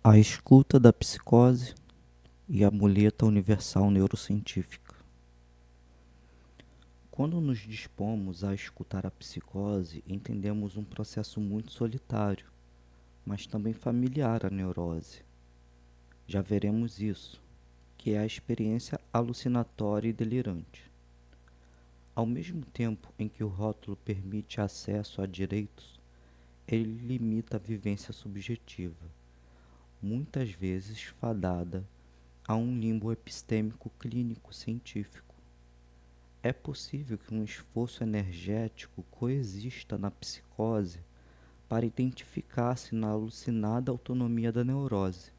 A escuta da psicose e a muleta universal neurocientífica. Quando nos dispomos a escutar a psicose, entendemos um processo muito solitário, mas também familiar à neurose. Já veremos isso, que é a experiência alucinatória e delirante. Ao mesmo tempo em que o rótulo permite acesso a direitos, ele limita a vivência subjetiva, muitas vezes fadada a um limbo epistêmico clínico científico. É possível que um esforço energético coexista na psicose para identificar-se na alucinada autonomia da neurose.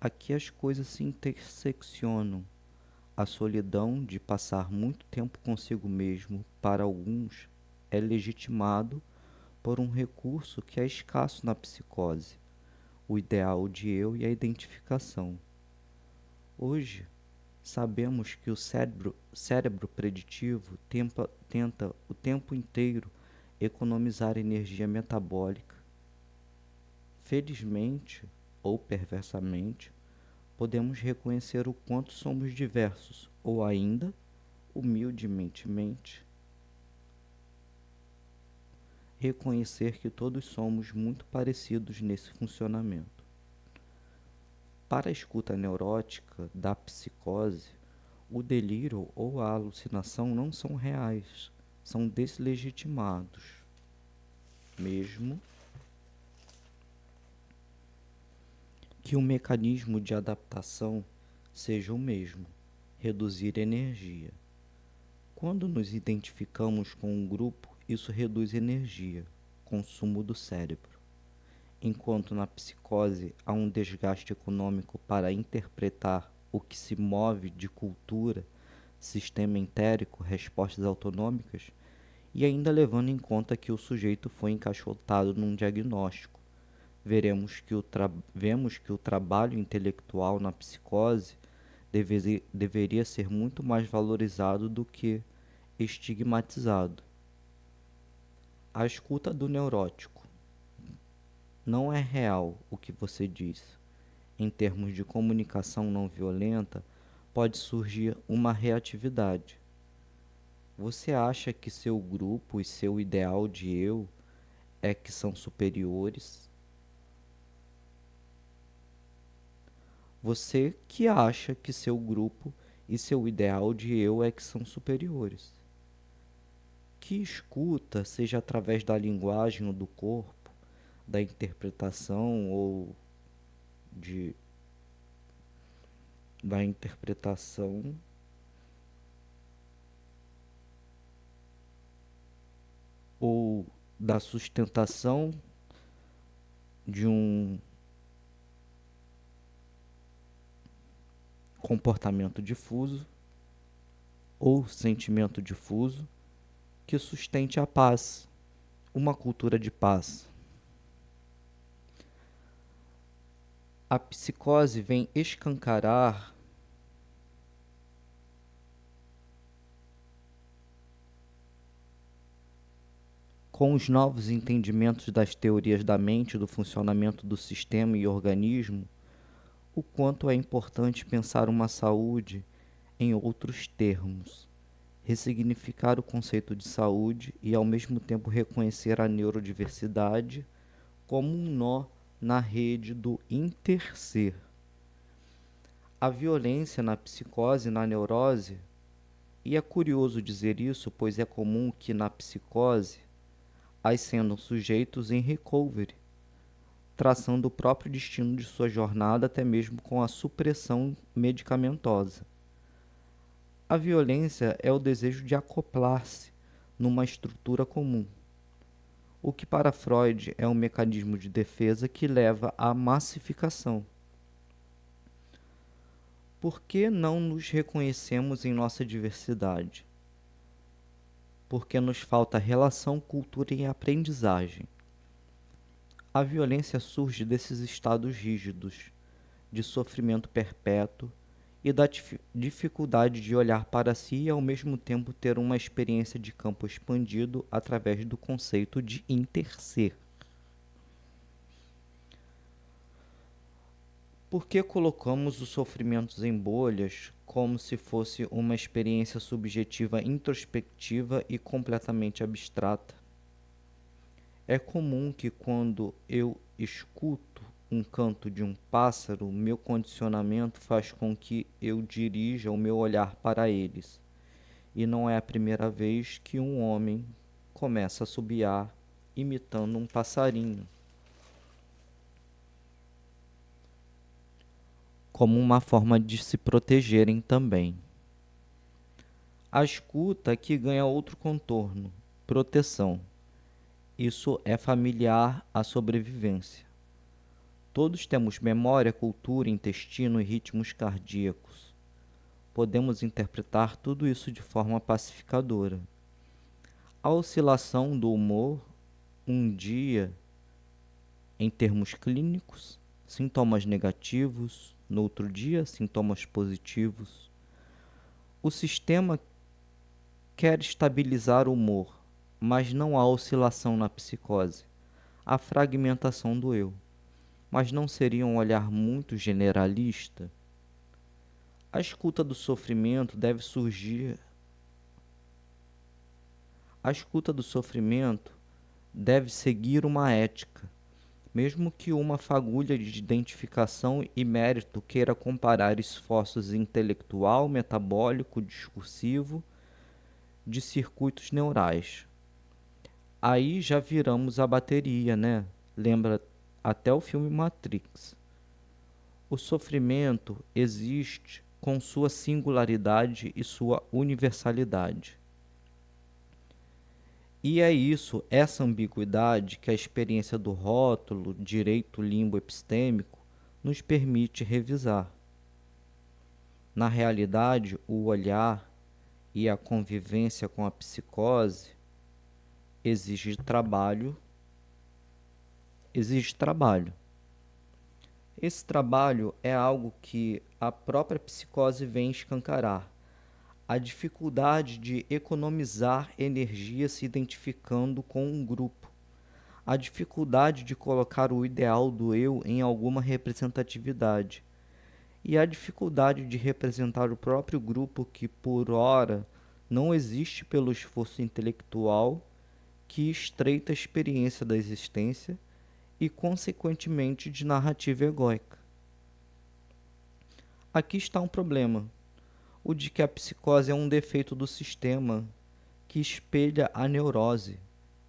Aqui as coisas se interseccionam. A solidão de passar muito tempo consigo mesmo, para alguns, é legitimado por um recurso que é escasso na psicose, o ideal de eu e a identificação. Hoje, sabemos que o cérebro preditivo tenta o tempo inteiro economizar energia metabólica. Felizmente, ou perversamente, podemos reconhecer o quanto somos diversos, ou ainda, humildemente, reconhecer que todos somos muito parecidos nesse funcionamento. Para a escuta neurótica da psicose, o delírio ou a alucinação não são reais, são deslegitimados, mesmo que o mecanismo de adaptação seja o mesmo, reduzir energia. Quando nos identificamos com um grupo, isso reduz energia, consumo do cérebro. Enquanto na psicose há um desgaste econômico para interpretar o que se move de cultura, sistema entérico, respostas autonômicas, e ainda levando em conta que o sujeito foi encaixotado num diagnóstico. Vemos que o trabalho intelectual na psicose deveria ser muito mais valorizado do que estigmatizado. A escuta do neurótico. Não é real o que você diz. Em termos de comunicação não violenta, pode surgir uma reatividade. Você acha que seu grupo e seu ideal de eu é que são superiores? Você que acha que seu grupo e seu ideal de eu é que são superiores. Que escuta, seja através da linguagem ou do corpo, da interpretação ou de da interpretação ou da sustentação de um comportamento difuso ou sentimento difuso que sustente a paz, uma cultura de paz. A psicose vem escancarar com os novos entendimentos das teorias da mente, do funcionamento do sistema e organismo, o quanto é importante pensar uma saúde em outros termos, ressignificar o conceito de saúde e, ao mesmo tempo, reconhecer a neurodiversidade como um nó na rede do interser. A violência na psicose e na neurose, e é curioso dizer isso, pois é comum que na psicose as sendo sujeitos em recovery, traçando o próprio destino de sua jornada até mesmo com a supressão medicamentosa. A violência é o desejo de acoplar-se numa estrutura comum, o que para Freud é um mecanismo de defesa que leva à massificação. Por que não nos reconhecemos em nossa diversidade? Porque nos falta relação, cultura e aprendizagem. A violência surge desses estados rígidos, de sofrimento perpétuo e da dificuldade de olhar para si e ao mesmo tempo ter uma experiência de campo expandido através do conceito de interser. Por que colocamos os sofrimentos em bolhas como se fosse uma experiência subjetiva introspectiva e completamente abstrata? É comum que quando eu escuto um canto de um pássaro, meu condicionamento faz com que eu dirija o meu olhar para eles. E não é a primeira vez que um homem começa a assobiar imitando um passarinho, como uma forma de se protegerem também. A escuta aqui ganha outro contorno: proteção. Isso é familiar à sobrevivência. Todos temos memória, cultura, intestino e ritmos cardíacos. Podemos interpretar tudo isso de forma pacificadora. A oscilação do humor, um dia, em termos clínicos, sintomas negativos, no outro dia, sintomas positivos. O sistema quer estabilizar o humor, mas não há oscilação na psicose, há fragmentação do eu. Mas não seria um olhar muito generalista? A escuta do sofrimento deve surgir. A escuta do sofrimento deve seguir uma ética, mesmo que uma fagulha de identificação e mérito queira comparar esforços intelectual, metabólico, discursivo, de circuitos neurais. Aí já viramos a bateria, né? Lembra até o filme Matrix. O sofrimento existe com sua singularidade e sua universalidade. E é isso, essa ambiguidade, que a experiência do rótulo, direito limbo epistêmico, nos permite revisar. Na realidade, o olhar e a convivência com a psicose exige trabalho. Esse trabalho é algo que a própria psicose vem escancarar. A dificuldade de economizar energia se identificando com um grupo. A dificuldade de colocar o ideal do eu em alguma representatividade. E a dificuldade de representar o próprio grupo que, por ora, não existe pelo esforço intelectual que estreita a experiência da existência e, consequentemente, de narrativa egóica. Aqui está um problema, o de que a psicose é um defeito do sistema que espelha a neurose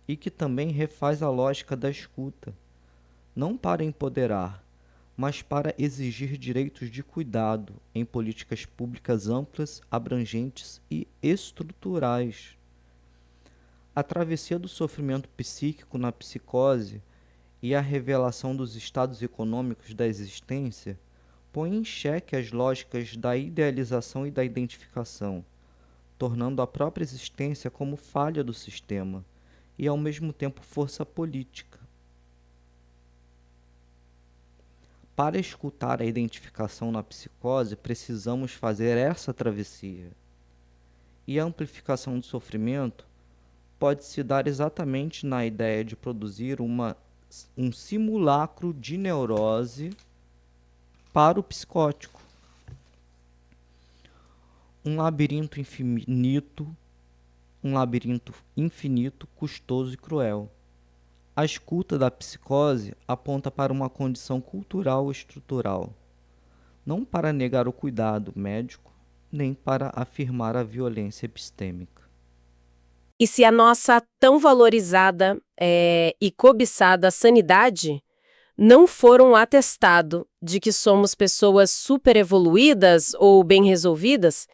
e que também refaz a lógica da escuta, não para empoderar, mas para exigir direitos de cuidado em políticas públicas amplas, abrangentes e estruturais. A travessia do sofrimento psíquico na psicose e a revelação dos estados econômicos da existência põe em xeque as lógicas da idealização e da identificação, tornando a própria existência como falha do sistema e, ao mesmo tempo, força política. Para escutar a identificação na psicose, precisamos fazer essa travessia. E a amplificação do sofrimento pode se dar exatamente na ideia de produzir um simulacro de neurose para o psicótico. Um labirinto infinito, custoso e cruel. A escuta da psicose aponta para uma condição cultural e estrutural, não para negar o cuidado médico, nem para afirmar a violência epistêmica. E se a nossa tão valorizada e cobiçada sanidade não for um atestado de que somos pessoas super evoluídas ou bem resolvidas,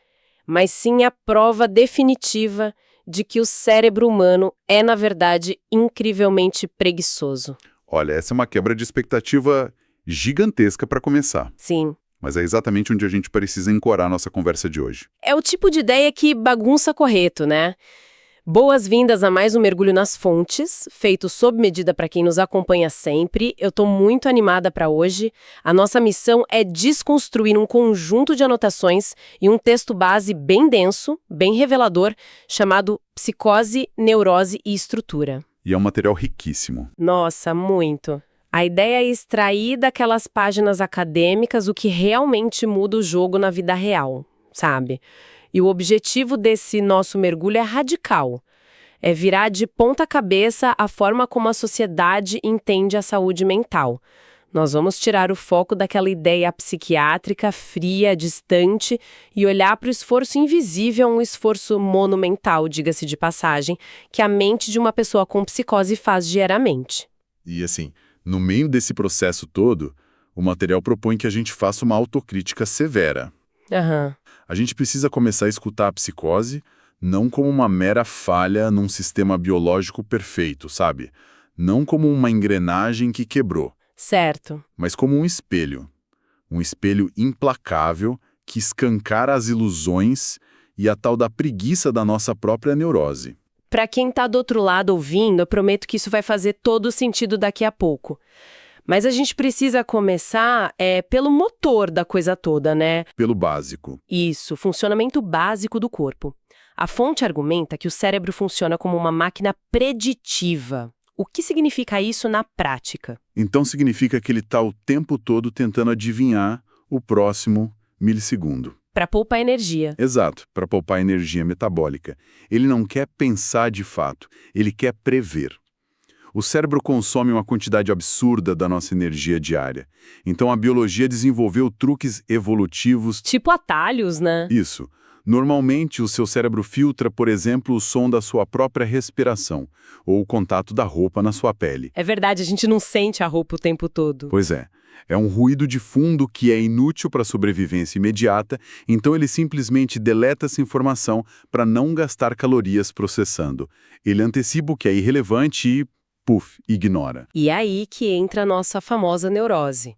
mas sim a prova definitiva de que o cérebro humano é, na verdade, incrivelmente preguiçoso. Olha, essa é uma quebra de expectativa gigantesca para começar. Sim. Mas é exatamente onde a gente precisa ancorar a nossa conversa de hoje. É o tipo de ideia que bagunça correto, né? Boas-vindas a mais um Mergulho nas Fontes, feito sob medida para quem nos acompanha sempre. Eu estou muito animada para hoje. A nossa missão é desconstruir um conjunto de anotações e um texto base bem denso, bem revelador, chamado Psicose, Neurose e Estrutura. E é um material riquíssimo. Nossa, muito. A ideia é extrair daquelas páginas acadêmicas o que realmente muda o jogo na vida real, sabe? E o objetivo desse nosso mergulho é radical. É virar de ponta cabeça a forma como a sociedade entende a saúde mental. Nós vamos tirar o foco daquela ideia psiquiátrica, fria, distante, e olhar para o esforço invisível, um esforço monumental, diga-se de passagem, que a mente de uma pessoa com psicose faz diariamente. E assim, no meio desse processo todo, o material propõe que a gente faça uma autocrítica severa. Aham. A gente precisa começar a escutar a psicose não como uma mera falha num sistema biológico perfeito, sabe? Não como uma engrenagem que quebrou, Certo. mas como um espelho. Um espelho implacável que escancara as ilusões e a tal da preguiça da nossa própria neurose. Para quem está do outro lado ouvindo, eu prometo que isso vai fazer todo sentido daqui a pouco. Mas a gente precisa começar pelo motor da coisa toda, né? Pelo básico. Isso, funcionamento básico do corpo. A fonte argumenta que o cérebro funciona como uma máquina preditiva. O que significa isso na prática? Então significa que ele está o tempo todo tentando adivinhar o próximo milissegundo. Para poupar energia. Exato, para poupar energia metabólica. Ele não quer pensar de fato, ele quer prever. O cérebro consome uma quantidade absurda da nossa energia diária. Então a biologia desenvolveu truques evolutivos. Tipo atalhos, né? Isso. Normalmente, o seu cérebro filtra, por exemplo, o som da sua própria respiração, ou o contato da roupa na sua pele. É verdade, a gente não sente a roupa o tempo todo. Pois é. É um ruído de fundo que é inútil para a sobrevivência imediata, então ele simplesmente deleta essa informação para não gastar calorias processando. Ele antecipa o que é irrelevante e, puf, ignora. E é aí que entra a nossa famosa neurose.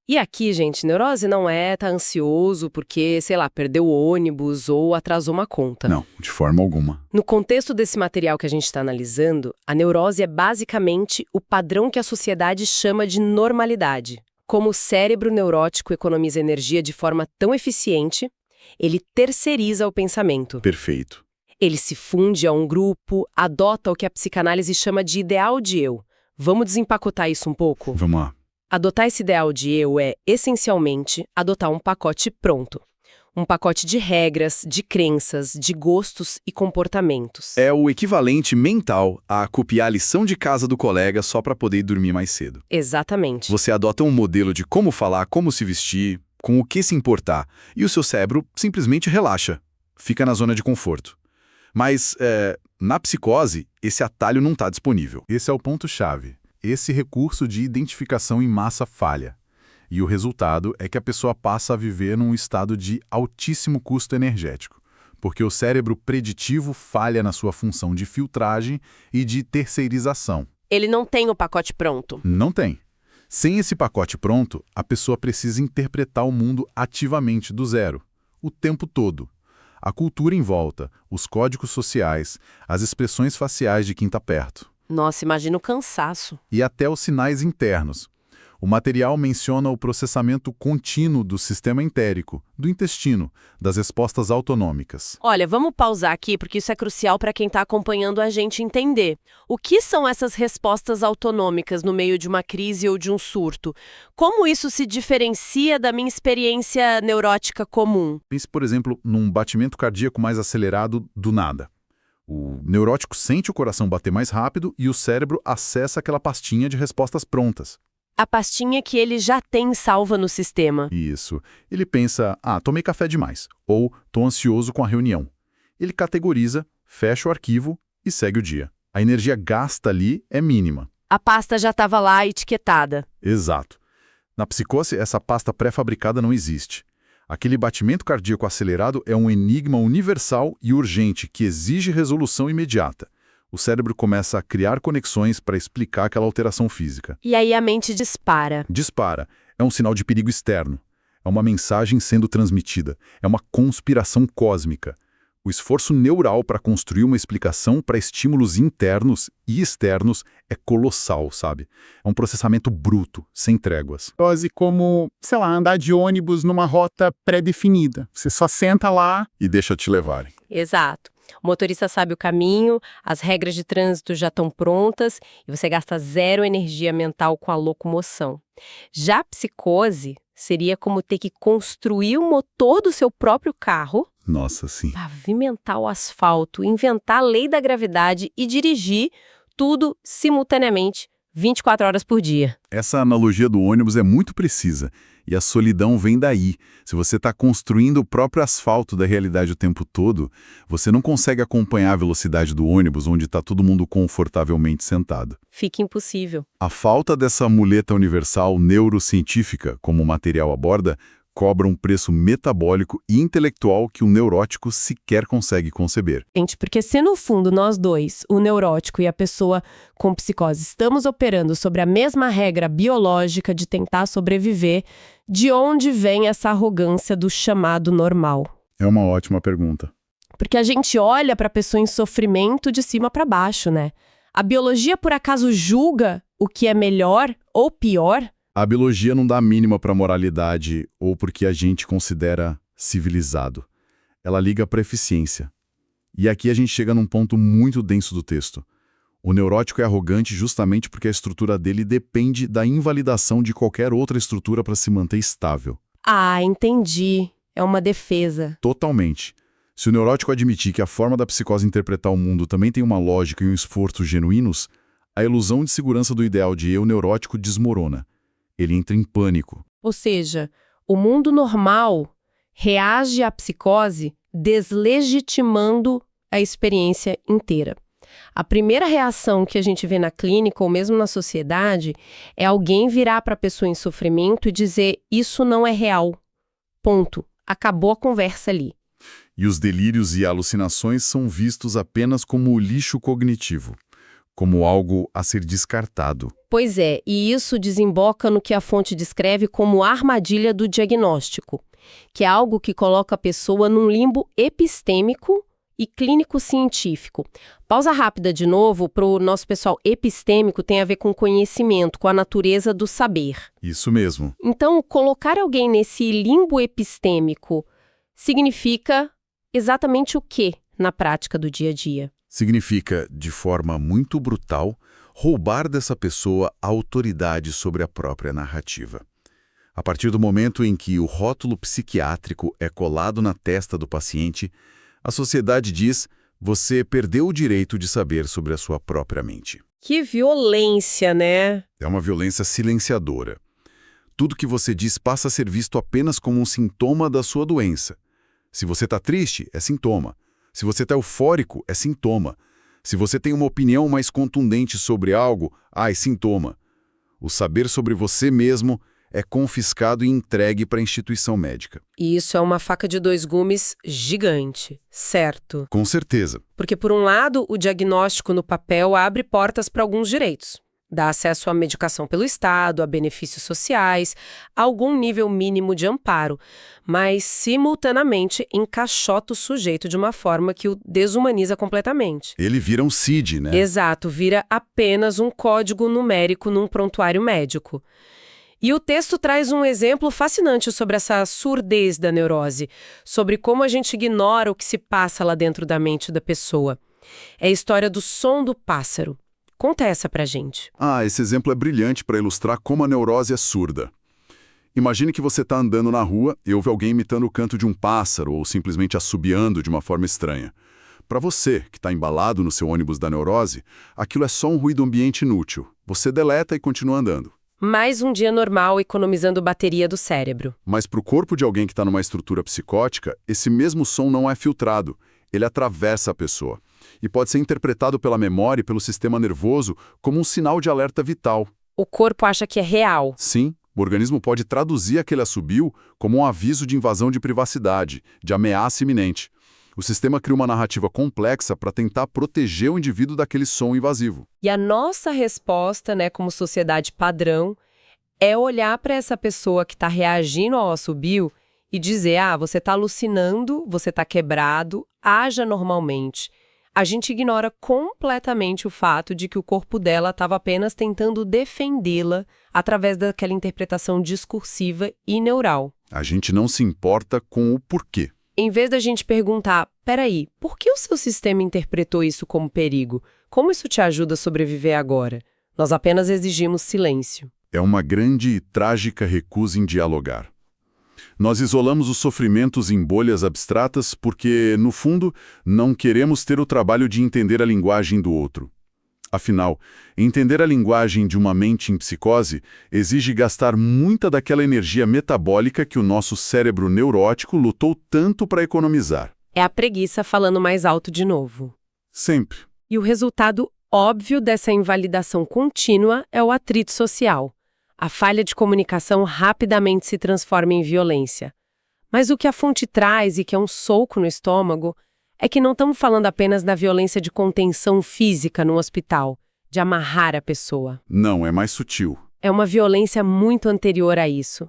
E aqui, gente, neurose não é tá ansioso porque, sei lá, perdeu o ônibus ou atrasou uma conta. Não, de forma alguma. No contexto desse material que a gente está analisando, a neurose é basicamente o padrão que a sociedade chama de normalidade. Como o cérebro neurótico economiza energia de forma tão eficiente, ele terceiriza o pensamento. Perfeito. Ele se funde a um grupo, adota o que a psicanálise chama de ideal de eu. Vamos desempacotar isso um pouco? Vamos lá. Adotar esse ideal de eu é, essencialmente, adotar um pacote pronto. Um pacote de regras, de crenças, de gostos e comportamentos. É o equivalente mental a copiar a lição de casa do colega só para poder ir dormir mais cedo. Exatamente. Você adota um modelo de como falar, como se vestir, com o que se importar, e o seu cérebro simplesmente relaxa, fica na zona de conforto. Mas, na psicose, esse atalho não está disponível. Esse é o ponto-chave. Esse recurso de identificação em massa falha. E o resultado é que a pessoa passa a viver num estado de altíssimo custo energético, porque o cérebro preditivo falha na sua função de filtragem e de terceirização. Ele não tem o pacote pronto. Não tem. Sem esse pacote pronto, a pessoa precisa interpretar o mundo ativamente do zero, o tempo todo. A cultura em volta, os códigos sociais, as expressões faciais de quem está perto. Nossa, imagina o cansaço. E até os sinais internos. O material menciona o processamento contínuo do sistema entérico, do intestino, das respostas autonômicas. Olha, vamos pausar aqui porque isso é crucial para quem está acompanhando a gente entender. O que são essas respostas autonômicas no meio de uma crise ou de um surto? Como isso se diferencia da minha experiência neurótica comum? Pense, por exemplo, num batimento cardíaco mais acelerado do nada. O neurótico sente o coração bater mais rápido e o cérebro acessa aquela pastinha de respostas prontas. A pastinha que ele já tem salva no sistema. Isso. Ele pensa, tomei café demais, ou tô ansioso com a reunião. Ele categoriza, fecha o arquivo e segue o dia. A energia gasta ali é mínima. A pasta já estava lá etiquetada. Exato. Na psicose, essa pasta pré-fabricada não existe. Aquele batimento cardíaco acelerado é um enigma universal e urgente que exige resolução imediata. O cérebro começa a criar conexões para explicar aquela alteração física. E aí a mente dispara. Dispara. É um sinal de perigo externo. É uma mensagem sendo transmitida. É uma conspiração cósmica. O esforço neural para construir uma explicação para estímulos internos e externos é colossal, sabe? É um processamento bruto, sem tréguas. Quase como, sei lá, andar de ônibus numa rota pré-definida. Você só senta lá. E deixa te levarem. Exato. O motorista sabe o caminho, as regras de trânsito já estão prontas e você gasta zero energia mental com a locomoção. Já a psicose seria como ter que construir o motor do seu próprio carro, Nossa, sim. pavimentar o asfalto, inventar a lei da gravidade e dirigir tudo simultaneamente, 24 horas por dia. Essa analogia do ônibus é muito precisa, e a solidão vem daí. Se você está construindo o próprio asfalto da realidade o tempo todo, você não consegue acompanhar a velocidade do ônibus onde está todo mundo confortavelmente sentado. Fica impossível. A falta dessa muleta universal neurocientífica, como o material aborda, cobra um preço metabólico e intelectual que o neurótico sequer consegue conceber. Gente, porque se no fundo nós dois, o neurótico e a pessoa com psicose, estamos operando sobre a mesma regra biológica de tentar sobreviver, de onde vem essa arrogância do chamado normal? É uma ótima pergunta. Porque a gente olha para a pessoa em sofrimento de cima para baixo, né? A biologia, por acaso, julga o que é melhor ou pior? A biologia não dá a mínima para moralidade ou porque a gente considera civilizado. Ela liga para eficiência. E aqui a gente chega num ponto muito denso do texto. O neurótico é arrogante justamente porque a estrutura dele depende da invalidação de qualquer outra estrutura para se manter estável. Ah, entendi. É uma defesa. Totalmente. Se o neurótico admitir que a forma da psicose interpretar o mundo também tem uma lógica e um esforço genuínos, a ilusão de segurança do ideal de eu neurótico desmorona. Ele entra em pânico. Ou seja, o mundo normal reage à psicose deslegitimando a experiência inteira. A primeira reação que a gente vê na clínica ou mesmo na sociedade é alguém virar para a pessoa em sofrimento e dizer isso não é real. Ponto. Acabou a conversa ali. E os delírios e alucinações são vistos apenas como lixo cognitivo, como algo a ser descartado. Pois é, e isso desemboca no que a fonte descreve como armadilha do diagnóstico, que é algo que coloca a pessoa num limbo epistêmico e clínico-científico. Pausa rápida de novo para o nosso pessoal. Epistêmico tem a ver com conhecimento, com a natureza do saber. Isso mesmo. Então, colocar alguém nesse limbo epistêmico significa exatamente o quê na prática do dia a dia? Significa, de forma muito brutal, roubar dessa pessoa a autoridade sobre a própria narrativa. A partir do momento em que o rótulo psiquiátrico é colado na testa do paciente, a sociedade diz: você perdeu o direito de saber sobre a sua própria mente. Que violência, né? É uma violência silenciadora. Tudo que você diz passa a ser visto apenas como um sintoma da sua doença. Se você está triste, é sintoma. Se você está eufórico, é sintoma. Se você tem uma opinião mais contundente sobre algo, é sintoma. O saber sobre você mesmo é confiscado e entregue para a instituição médica. E isso é uma faca de dois gumes gigante, certo? Com certeza. Porque, por um lado, o diagnóstico no papel abre portas para alguns direitos. Dá acesso à medicação pelo Estado, a benefícios sociais, a algum nível mínimo de amparo, mas, simultaneamente, encaixota o sujeito de uma forma que o desumaniza completamente. Ele vira um CID, né? Exato, vira apenas um código numérico num prontuário médico. E o texto traz um exemplo fascinante sobre essa surdez da neurose, sobre como a gente ignora o que se passa lá dentro da mente da pessoa. É a história do som do pássaro. Conta essa pra gente. Esse exemplo é brilhante para ilustrar como a neurose é surda. Imagine que você está andando na rua e ouve alguém imitando o canto de um pássaro ou simplesmente assobiando de uma forma estranha. Para você, que está embalado no seu ônibus da neurose, aquilo é só um ruído ambiente inútil. Você deleta e continua andando. Mais um dia normal economizando bateria do cérebro. Mas para o corpo de alguém que está numa estrutura psicótica, esse mesmo som não é filtrado. Ele atravessa a pessoa. E pode ser interpretado pela memória e pelo sistema nervoso como um sinal de alerta vital. O corpo acha que é real. Sim, o organismo pode traduzir aquele assobio como um aviso de invasão de privacidade, de ameaça iminente. O sistema cria uma narrativa complexa para tentar proteger o indivíduo daquele som invasivo. E a nossa resposta, como sociedade padrão, é olhar para essa pessoa que está reagindo ao assobio e dizer, você está alucinando, você está quebrado, haja normalmente. A gente ignora completamente o fato de que o corpo dela estava apenas tentando defendê-la através daquela interpretação discursiva e neural. A gente não se importa com o porquê. Em vez da gente perguntar Peraí, por que o seu sistema interpretou isso como perigo? Como isso te ajuda a sobreviver agora? Nós apenas exigimos silêncio. É uma grande e trágica recusa em dialogar. Nós isolamos os sofrimentos em bolhas abstratas porque, no fundo, não queremos ter o trabalho de entender a linguagem do outro. Afinal, entender a linguagem de uma mente em psicose exige gastar muita daquela energia metabólica que o nosso cérebro neurótico lutou tanto para economizar. É a preguiça falando mais alto de novo. Sempre. E o resultado óbvio dessa invalidação contínua é o atrito social. A falha de comunicação rapidamente se transforma em violência. Mas o que a fonte traz e que é um soco no estômago é que não estamos falando apenas da violência de contenção física no hospital, de amarrar a pessoa. Não, é mais sutil. É uma violência muito anterior a isso.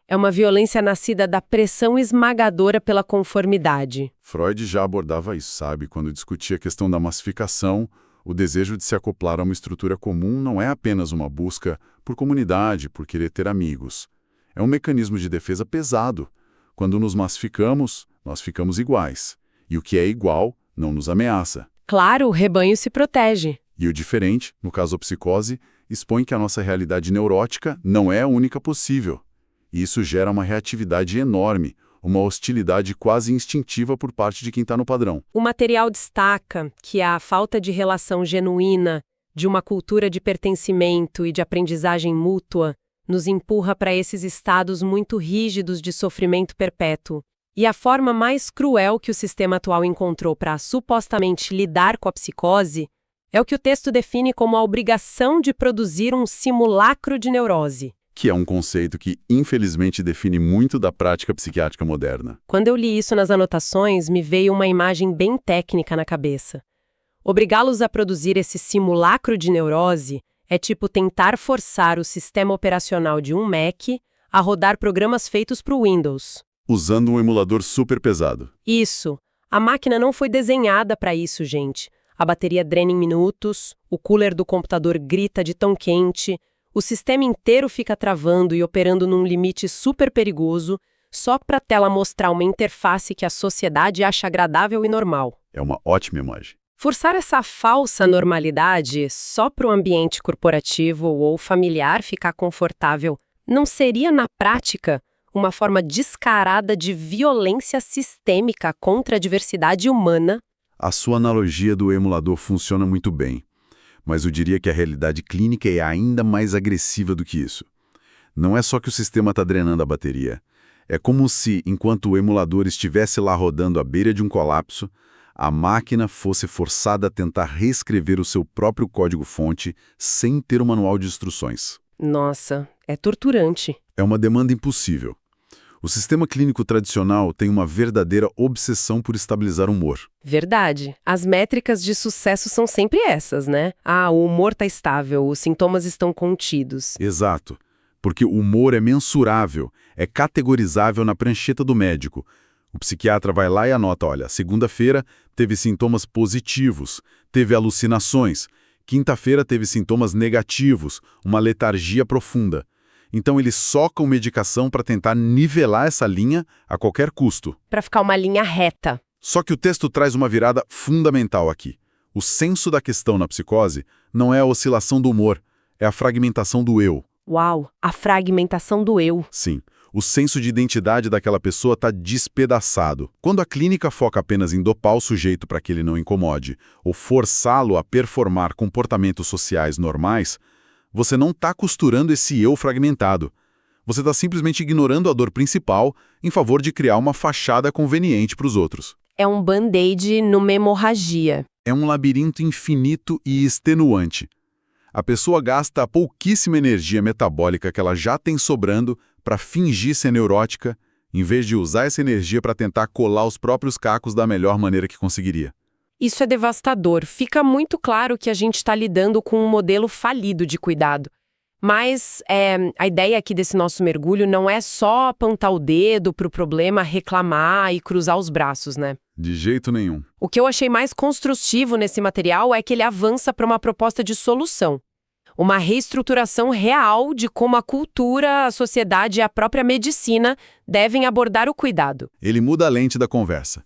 É uma violência nascida da pressão esmagadora pela conformidade. Freud já abordava isso, sabe? Quando discutia a questão da massificação, o desejo de se acoplar a uma estrutura comum não é apenas uma busca por comunidade, por querer ter amigos. É um mecanismo de defesa pesado. Quando nos massificamos, nós ficamos iguais. E o que é igual não nos ameaça. Claro, o rebanho se protege. E o diferente, no caso a psicose, expõe que a nossa realidade neurótica não é a única possível. E isso gera uma reatividade enorme, uma hostilidade quase instintiva por parte de quem está no padrão. O material destaca que a falta de relação genuína, de uma cultura de pertencimento e de aprendizagem mútua, nos empurra para esses estados muito rígidos de sofrimento perpétuo. E a forma mais cruel que o sistema atual encontrou para supostamente lidar com a psicose é o que o texto define como a obrigação de produzir um simulacro de neurose. Que é um conceito que, infelizmente, define muito da prática psiquiátrica moderna. Quando eu li isso nas anotações, me veio uma imagem bem técnica na cabeça. Obrigá-los a produzir esse simulacro de neurose é tipo tentar forçar o sistema operacional de um Mac a rodar programas feitos para o Windows. Usando um emulador super pesado. Isso. A máquina não foi desenhada para isso, gente. A bateria drena em minutos, o cooler do computador grita de tão quente, o sistema inteiro fica travando e operando num limite super perigoso, só para a tela mostrar uma interface que a sociedade acha agradável e normal. É uma ótima imagem. Forçar essa falsa normalidade só para o ambiente corporativo ou familiar ficar confortável não seria, na prática, uma forma descarada de violência sistêmica contra a diversidade humana? A sua analogia do emulador funciona muito bem, mas eu diria que a realidade clínica é ainda mais agressiva do que isso. Não é só que o sistema está drenando a bateria. É como se, enquanto o emulador estivesse lá rodando à beira de um colapso, a máquina fosse forçada a tentar reescrever o seu próprio código-fonte sem ter um manual de instruções. Nossa, é torturante. É uma demanda impossível. O sistema clínico tradicional tem uma verdadeira obsessão por estabilizar o humor. Verdade. As métricas de sucesso são sempre essas, né? Ah, o humor está estável, os sintomas estão contidos. Exato. Porque o humor é mensurável, é categorizável na prancheta do médico. O psiquiatra vai lá e anota, olha, segunda-feira teve sintomas positivos, teve alucinações. Quinta-feira teve sintomas negativos, uma letargia profunda. Então eles socam medicação para tentar nivelar essa linha a qualquer custo. Para ficar uma linha reta. Só que o texto traz uma virada fundamental aqui. O centro da questão na psicose não é a oscilação do humor, é a fragmentação do eu. Uau, a fragmentação do eu. Sim, o senso de identidade daquela pessoa está despedaçado. Quando a clínica foca apenas em dopar o sujeito para que ele não incomode, ou forçá-lo a performar comportamentos sociais normais, você não está costurando esse eu fragmentado. Você está simplesmente ignorando a dor principal em favor de criar uma fachada conveniente para os outros. É um band-aid numa hemorragia. É um labirinto infinito e extenuante. A pessoa gasta a pouquíssima energia metabólica que ela já tem sobrando para fingir ser neurótica, em vez de usar essa energia para tentar colar os próprios cacos da melhor maneira que conseguiria. Isso é devastador. Fica muito claro que a gente está lidando com um modelo falido de cuidado. Mas a ideia aqui desse nosso mergulho não é só apontar o dedo para o problema, reclamar e cruzar os braços, né? De jeito nenhum. O que eu achei mais construtivo nesse material é que ele avança para uma proposta de solução. Uma reestruturação real de como a cultura, a sociedade e a própria medicina devem abordar o cuidado. Ele muda a lente da conversa.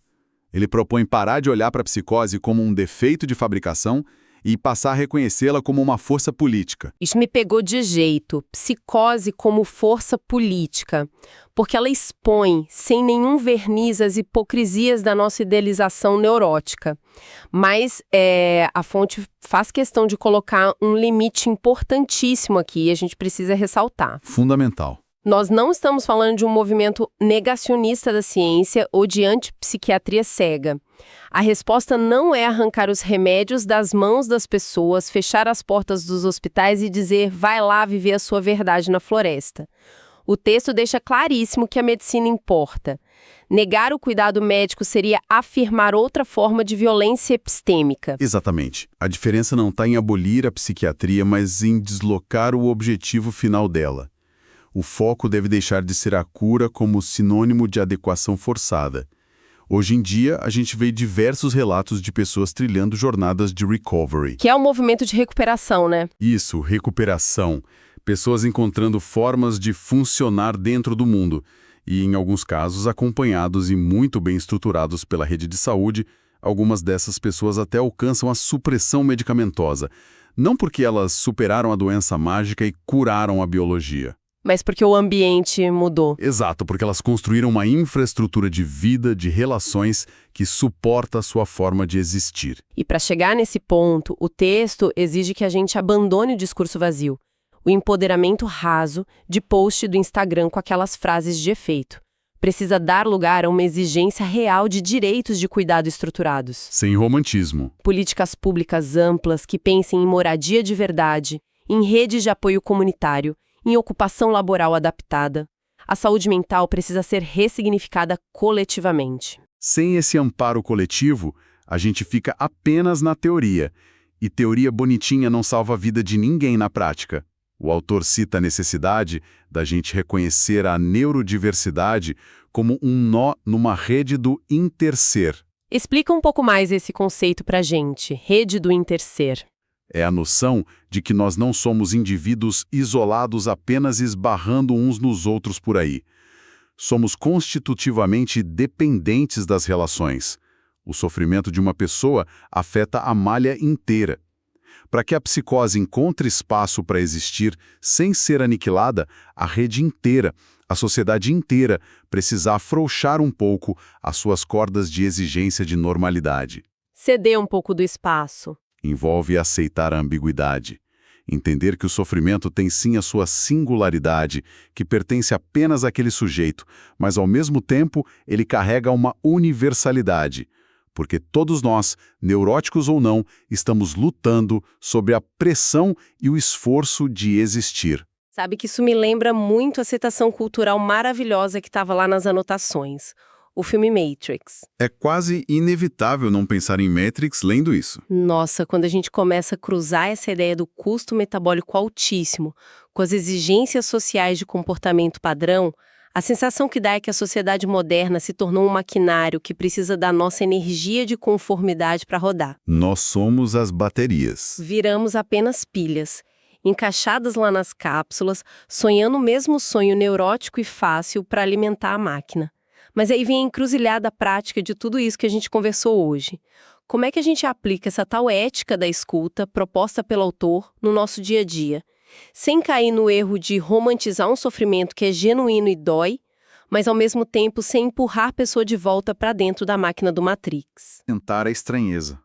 Ele propõe parar de olhar para a psicose como um defeito de fabricação e passar a reconhecê-la como uma força política. Isso me pegou de jeito, psicose como força política, porque ela expõe, sem nenhum verniz, as hipocrisias da nossa idealização neurótica. Mas a fonte faz questão de colocar um limite importantíssimo aqui, e a gente precisa ressaltar. Fundamental. Nós não estamos falando de um movimento negacionista da ciência ou de antipsiquiatria cega. A resposta não é arrancar os remédios das mãos das pessoas, fechar as portas dos hospitais e dizer vai lá viver a sua verdade na floresta. O texto deixa claríssimo que a medicina importa. Negar o cuidado médico seria afirmar outra forma de violência epistêmica. Exatamente. A diferença não está em abolir a psiquiatria, mas em deslocar o objetivo final dela. O foco deve deixar de ser a cura como sinônimo de adequação forçada. Hoje em dia, a gente vê diversos relatos de pessoas trilhando jornadas de recovery. Que é um movimento de recuperação, né? Isso, recuperação. Pessoas encontrando formas de funcionar dentro do mundo e, em alguns casos, acompanhados e muito bem estruturados pela rede de saúde, algumas dessas pessoas até alcançam a supressão medicamentosa. Não porque elas superaram a doença mágica e curaram a biologia. Mas porque o ambiente mudou. Exato, porque elas construíram uma infraestrutura de vida, de relações, que suporta a sua forma de existir. E para chegar nesse ponto, o texto exige que a gente abandone o discurso vazio, o empoderamento raso de post do Instagram com aquelas frases de efeito. Precisa dar lugar a uma exigência real de direitos de cuidado estruturados. Sem romantismo. Políticas públicas amplas que pensem em moradia de verdade, em redes de apoio comunitário, em ocupação laboral adaptada. A saúde mental precisa ser ressignificada coletivamente. Sem esse amparo coletivo, a gente fica apenas na teoria. E teoria bonitinha não salva a vida de ninguém na prática. O autor cita a necessidade da gente reconhecer a neurodiversidade como um nó numa rede do interser. Explica um pouco mais esse conceito pra gente, rede do interser. É a noção de que nós não somos indivíduos isolados apenas esbarrando uns nos outros por aí. Somos constitutivamente dependentes das relações. O sofrimento de uma pessoa afeta a malha inteira. Para que a psicose encontre espaço para existir sem ser aniquilada, a rede inteira, a sociedade inteira, precisa afrouxar um pouco as suas cordas de exigência de normalidade. Ceder um pouco do espaço. Envolve aceitar a ambiguidade. Entender que o sofrimento tem sim a sua singularidade, que pertence apenas àquele sujeito, mas ao mesmo tempo ele carrega uma universalidade. Porque todos nós, neuróticos ou não, estamos lutando sobre a pressão e o esforço de existir. Sabe que isso me lembra muito a citação cultural maravilhosa que estava lá nas anotações. O filme Matrix. É quase inevitável não pensar em Matrix lendo isso. Nossa, quando a gente começa a cruzar essa ideia do custo metabólico altíssimo com as exigências sociais de comportamento padrão, a sensação que dá é que a sociedade moderna se tornou um maquinário que precisa da nossa energia de conformidade para rodar. Nós somos as baterias. Viramos apenas pilhas, encaixadas lá nas cápsulas, sonhando o mesmo sonho neurótico e fácil para alimentar a máquina. Mas aí vem a encruzilhada prática de tudo isso que a gente conversou hoje. Como é que a gente aplica essa tal ética da escuta proposta pelo autor no nosso dia a dia, sem cair no erro de romantizar um sofrimento que é genuíno e dói, mas ao mesmo tempo sem empurrar a pessoa de volta para dentro da máquina do Matrix? Tentar a estranheza.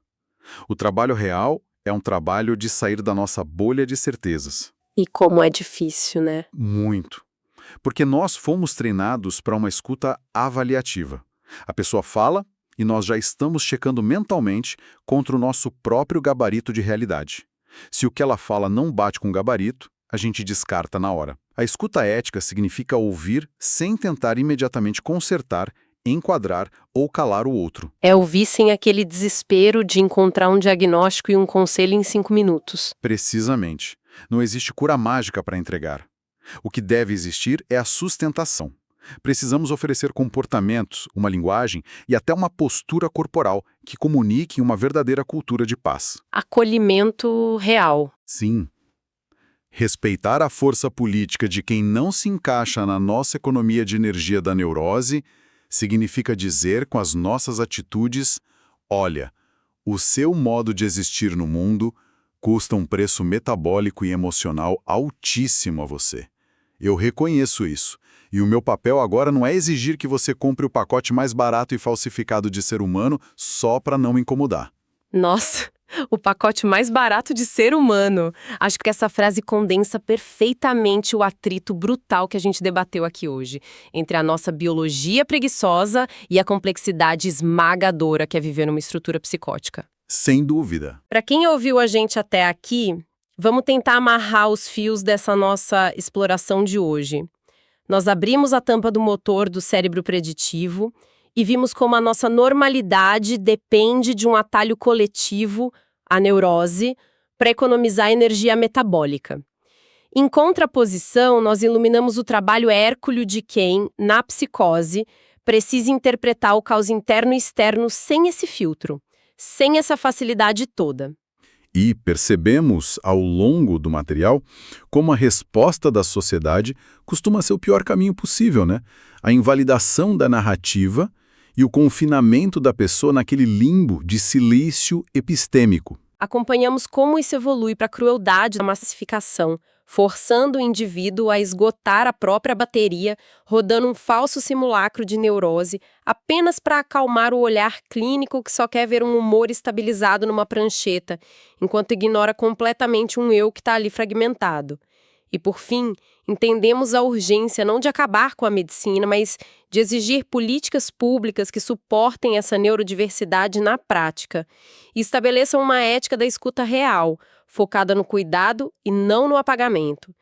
O trabalho real é um trabalho de sair da nossa bolha de certezas. E como é difícil, né? Muito. Porque nós fomos treinados para uma escuta avaliativa. A pessoa fala e nós já estamos checando mentalmente contra o nosso próprio gabarito de realidade. Se o que ela fala não bate com o gabarito, a gente descarta na hora. A escuta ética significa ouvir sem tentar imediatamente consertar, enquadrar ou calar o outro. É ouvir sem aquele desespero de encontrar um diagnóstico e um conselho em 5 minutos. Precisamente. Não existe cura mágica para entregar. O que deve existir é a sustentação. Precisamos oferecer comportamentos, uma linguagem e até uma postura corporal que comuniquem uma verdadeira cultura de paz. Acolhimento real. Sim. Respeitar a força política de quem não se encaixa na nossa economia de energia da neurose, Significa dizer com as nossas atitudes: olha, o seu modo de existir no mundo custa um preço metabólico e emocional altíssimo a você. Eu reconheço isso. E o meu papel agora não é exigir que você compre o pacote mais barato e falsificado de ser humano só para não me incomodar. Nossa, o pacote mais barato de ser humano. Acho que essa frase condensa perfeitamente o atrito brutal que a gente debateu aqui hoje, entre a nossa biologia preguiçosa e a complexidade esmagadora que é viver numa estrutura psicótica. Sem dúvida. Para quem ouviu a gente até aqui, vamos tentar amarrar os fios dessa nossa exploração de hoje. Nós abrimos a tampa do motor do cérebro preditivo e vimos como a nossa normalidade depende de um atalho coletivo, a neurose, para economizar energia metabólica. Em contraposição, nós iluminamos o trabalho hérculo de quem, na psicose, precisa interpretar o caos interno e externo sem esse filtro, sem essa facilidade toda. E percebemos, ao longo do material, como a resposta da sociedade costuma ser o pior caminho possível, né? A invalidação da narrativa e o confinamento da pessoa naquele limbo de silício epistêmico. Acompanhamos como isso evolui para a crueldade da massificação, forçando o indivíduo a esgotar a própria bateria, rodando um falso simulacro de neurose, apenas para acalmar o olhar clínico que só quer ver um humor estabilizado numa prancheta, enquanto ignora completamente um eu que está ali fragmentado. E, por fim, entendemos a urgência não de acabar com a medicina, mas de exigir políticas públicas que suportem essa neurodiversidade na prática e estabeleçam uma ética da escuta real, focada no cuidado e não no apagamento.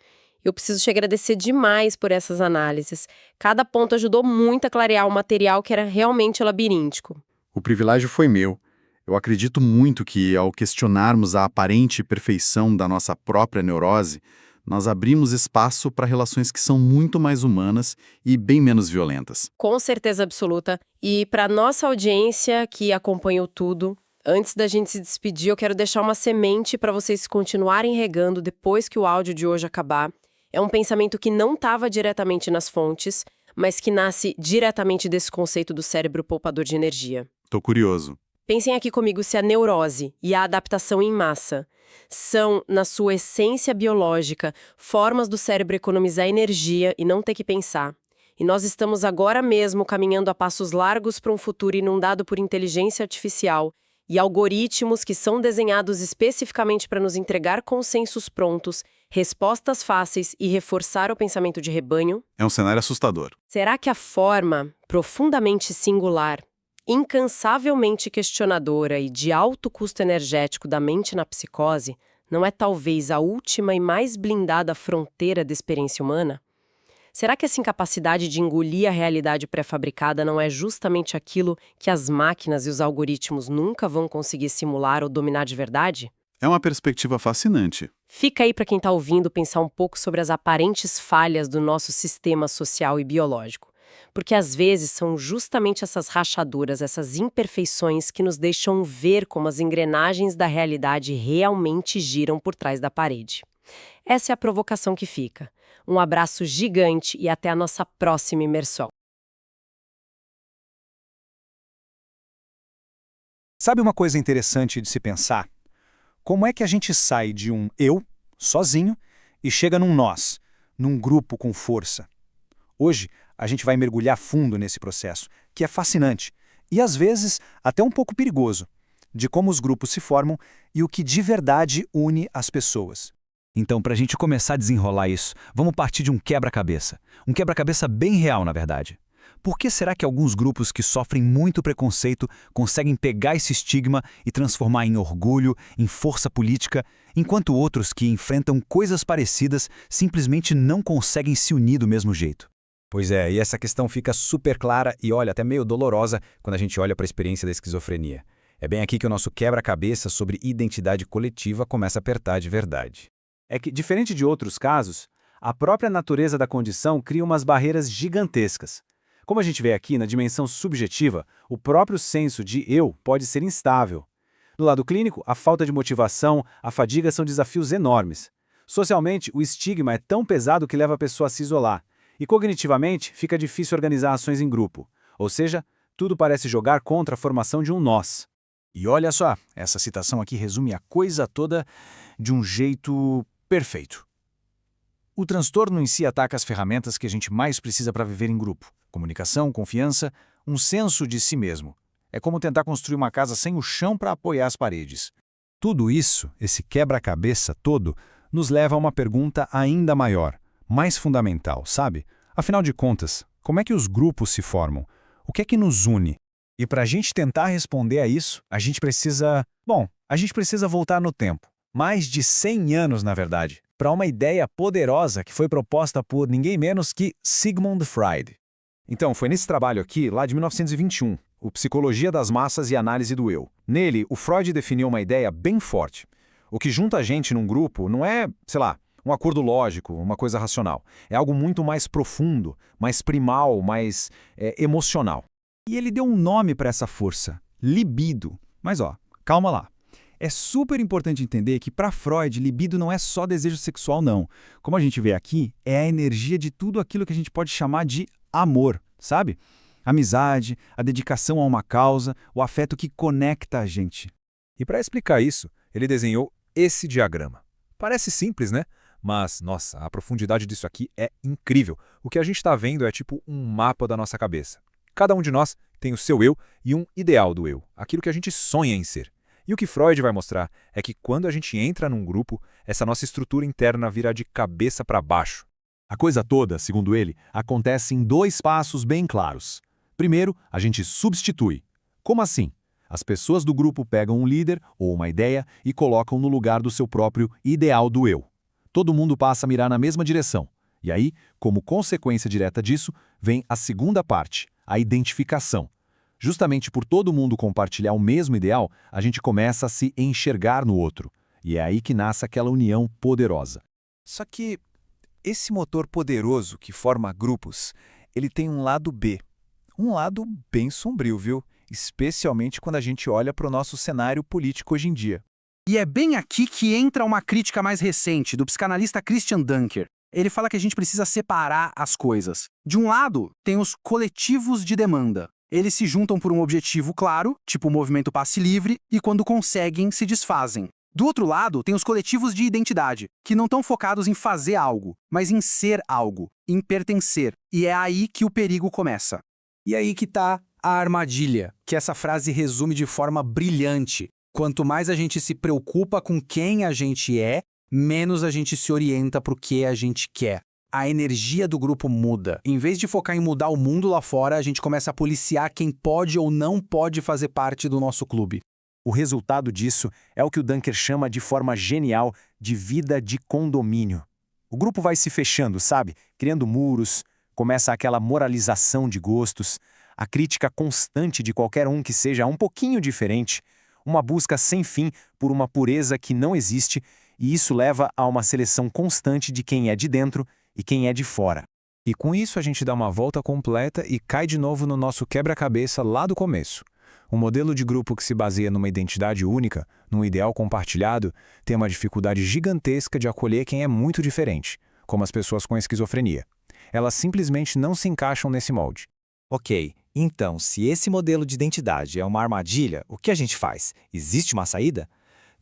Eu preciso te agradecer demais por essas análises. Cada ponto ajudou muito a clarear o material que era realmente labiríntico. O privilégio foi meu. Eu acredito muito que, ao questionarmos a aparente perfeição da nossa própria neurose, nós abrimos espaço para relações que são muito mais humanas e bem menos violentas. Com certeza absoluta. E para nossa audiência que acompanhou tudo, antes da gente se despedir, eu quero deixar uma semente para vocês continuarem regando depois que o áudio de hoje acabar. É um pensamento que não estava diretamente nas fontes, mas que nasce diretamente desse conceito do cérebro poupador de energia. Tô curioso. Pensem aqui comigo se a neurose e a adaptação em massa são, na sua essência biológica, formas do cérebro economizar energia e não ter que pensar. E nós estamos agora mesmo caminhando a passos largos para um futuro inundado por inteligência artificial e algoritmos que são desenhados especificamente para nos entregar consensos prontos, respostas fáceis e reforçar o pensamento de rebanho. É um cenário assustador. Será que a forma profundamente singular, incansavelmente questionadora e de alto custo energético da mente na psicose não é talvez a última e mais blindada fronteira da experiência humana? Será que essa incapacidade de engolir a realidade pré-fabricada não é justamente aquilo que as máquinas e os algoritmos nunca vão conseguir simular ou dominar de verdade? É uma perspectiva fascinante. Fica aí para quem está ouvindo pensar um pouco sobre as aparentes falhas do nosso sistema social e biológico. Porque às vezes são justamente essas rachaduras, essas imperfeições que nos deixam ver como as engrenagens da realidade realmente giram por trás da parede. Essa é a provocação que fica. Um abraço gigante e até a nossa próxima imersão. Sabe uma coisa interessante de se pensar? Como é que a gente sai de um eu, sozinho, e chega num nós, num grupo com força? Hoje, a gente vai mergulhar fundo nesse processo, que é fascinante e, às vezes, até um pouco perigoso, de como os grupos se formam e o que de verdade une as pessoas. Então, para a gente começar a desenrolar isso, vamos partir de um quebra-cabeça. Um quebra-cabeça bem real, na verdade. Por que será que alguns grupos que sofrem muito preconceito conseguem pegar esse estigma e transformar em orgulho, em força política, enquanto outros que enfrentam coisas parecidas simplesmente não conseguem se unir do mesmo jeito? Pois é, e essa questão fica super clara e, olha, até meio dolorosa quando a gente olha para a experiência da esquizofrenia. É bem aqui que o nosso quebra-cabeça sobre identidade coletiva começa a apertar de verdade. É que, diferente de outros casos, a própria natureza da condição cria umas barreiras gigantescas. Como a gente vê aqui, na dimensão subjetiva, o próprio senso de eu pode ser instável. No lado clínico, a falta de motivação, a fadiga são desafios enormes. Socialmente, o estigma é tão pesado que leva a pessoa a se isolar. E cognitivamente, fica difícil organizar ações em grupo. Ou seja, tudo parece jogar contra a formação de um nós. E olha só, essa citação aqui resume a coisa toda de um jeito perfeito. O transtorno em si ataca as ferramentas que a gente mais precisa para viver em grupo. Comunicação, confiança, um senso de si mesmo. É como tentar construir uma casa sem o chão para apoiar as paredes. Tudo isso, esse quebra-cabeça todo, nos leva a uma pergunta ainda maior, mais fundamental, sabe? Afinal de contas, como é que os grupos se formam? O que é que nos une? E para a gente tentar responder a isso, a gente precisa voltar no tempo. Mais de 100 anos, na verdade, para uma ideia poderosa que foi proposta por ninguém menos que Sigmund Freud. Então, foi nesse trabalho aqui, lá de 1921, o Psicologia das Massas e Análise do Eu. Nele, o Freud definiu uma ideia bem forte. O que junta a gente num grupo não é, sei lá, um acordo lógico, uma coisa racional. É algo muito mais profundo, mais primal, mais emocional. E ele deu um nome para essa força, libido. Mas calma lá. É super importante entender que para Freud, libido não é só desejo sexual, não. Como a gente vê aqui, é a energia de tudo aquilo que a gente pode chamar de amor, sabe? Amizade, a dedicação a uma causa, o afeto que conecta a gente. E para explicar isso, ele desenhou esse diagrama. Parece simples, né? Mas, nossa, a profundidade disso aqui é incrível. O que a gente está vendo é tipo um mapa da nossa cabeça. Cada um de nós tem o seu eu e um ideal do eu, aquilo que a gente sonha em ser. E o que Freud vai mostrar é que quando a gente entra num grupo, essa nossa estrutura interna vira de cabeça para baixo. A coisa toda, segundo ele, acontece em 2 passos bem claros. Primeiro, a gente substitui. Como assim? As pessoas do grupo pegam um líder ou uma ideia e colocam no lugar do seu próprio ideal do eu. Todo mundo passa a mirar na mesma direção. E aí, como consequência direta disso, vem a segunda parte, a identificação. Justamente por todo mundo compartilhar o mesmo ideal, a gente começa a se enxergar no outro. E é aí que nasce aquela união poderosa. Só que esse motor poderoso que forma grupos, ele tem um lado B. Um lado bem sombrio, viu? Especialmente quando a gente olha para o nosso cenário político hoje em dia. E é bem aqui que entra uma crítica mais recente do psicanalista Christian Dunker. Ele fala que a gente precisa separar as coisas. De um lado, tem os coletivos de demanda. Eles se juntam por um objetivo claro, tipo o movimento passe livre, e quando conseguem, se desfazem. Do outro lado, tem os coletivos de identidade, que não estão focados em fazer algo, mas em ser algo, em pertencer. E é aí que o perigo começa. E aí que tá a armadilha, que essa frase resume de forma brilhante. Quanto mais a gente se preocupa com quem a gente é, menos a gente se orienta para o que a gente quer. A energia do grupo muda. Em vez de focar em mudar o mundo lá fora, a gente começa a policiar quem pode ou não pode fazer parte do nosso clube. O resultado disso é o que o Dunker chama de forma genial de vida de condomínio. O grupo vai se fechando, sabe? Criando muros, começa aquela moralização de gostos, a crítica constante de qualquer um que seja um pouquinho diferente, uma busca sem fim por uma pureza que não existe, e isso leva a uma seleção constante de quem é de dentro e quem é de fora. E com isso a gente dá uma volta completa e cai de novo no nosso quebra-cabeça lá do começo. Um modelo de grupo que se baseia numa identidade única, num ideal compartilhado, tem uma dificuldade gigantesca de acolher quem é muito diferente, como as pessoas com esquizofrenia. Elas simplesmente não se encaixam nesse molde. Ok, então, se esse modelo de identidade é uma armadilha, o que a gente faz? Existe uma saída?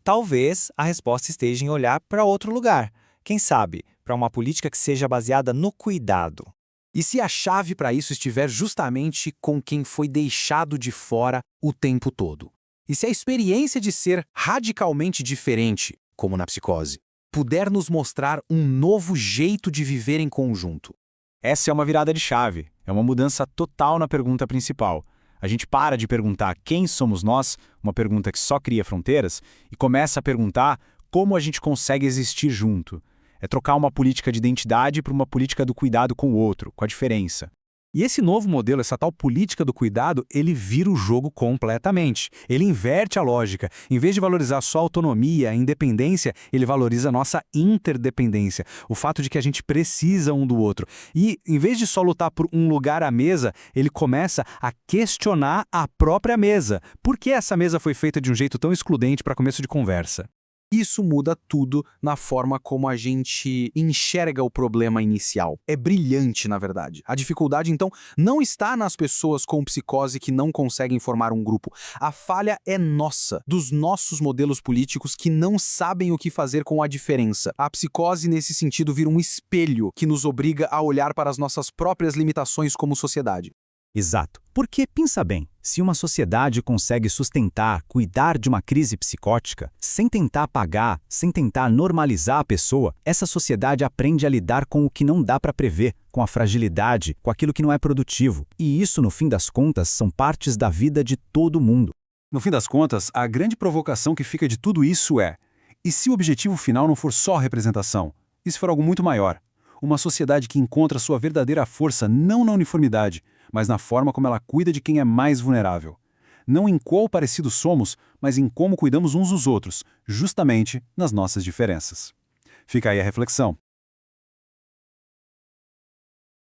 Talvez a resposta esteja em olhar para outro lugar. Quem sabe, para uma política que seja baseada no cuidado. E se a chave para isso estiver justamente com quem foi deixado de fora o tempo todo? E se a experiência de ser radicalmente diferente, como na psicose, puder nos mostrar um novo jeito de viver em conjunto? Essa é uma virada de chave, é uma mudança total na pergunta principal. A gente para de perguntar quem somos nós, uma pergunta que só cria fronteiras, e começa a perguntar como a gente consegue existir junto. É trocar uma política de identidade por uma política do cuidado com o outro, com a diferença. E esse novo modelo, essa tal política do cuidado, ele vira o jogo completamente. Ele inverte a lógica. Em vez de valorizar só a autonomia, a independência, ele valoriza a nossa interdependência. O fato de que a gente precisa um do outro. E, em vez de só lutar por um lugar à mesa, ele começa a questionar a própria mesa. Por que essa mesa foi feita de um jeito tão excludente para começo de conversa? Isso muda tudo na forma como a gente enxerga o problema inicial. É brilhante, na verdade. A dificuldade, então, não está nas pessoas com psicose que não conseguem formar um grupo. A falha é nossa, dos nossos modelos políticos que não sabem o que fazer com a diferença. A psicose, nesse sentido, vira um espelho que nos obriga a olhar para as nossas próprias limitações como sociedade. Exato. Porque, pensa bem, se uma sociedade consegue sustentar, cuidar de uma crise psicótica, sem tentar apagar, sem tentar normalizar a pessoa, essa sociedade aprende a lidar com o que não dá para prever, com a fragilidade, com aquilo que não é produtivo. E isso, no fim das contas, são partes da vida de todo mundo. No fim das contas, a grande provocação que fica de tudo isso é: e se o objetivo final não for só representação? E se for algo muito maior? Uma sociedade que encontra sua verdadeira força não na uniformidade, mas na forma como ela cuida de quem é mais vulnerável. Não em qual parecido somos, mas em como cuidamos uns dos outros, justamente nas nossas diferenças. Fica aí a reflexão.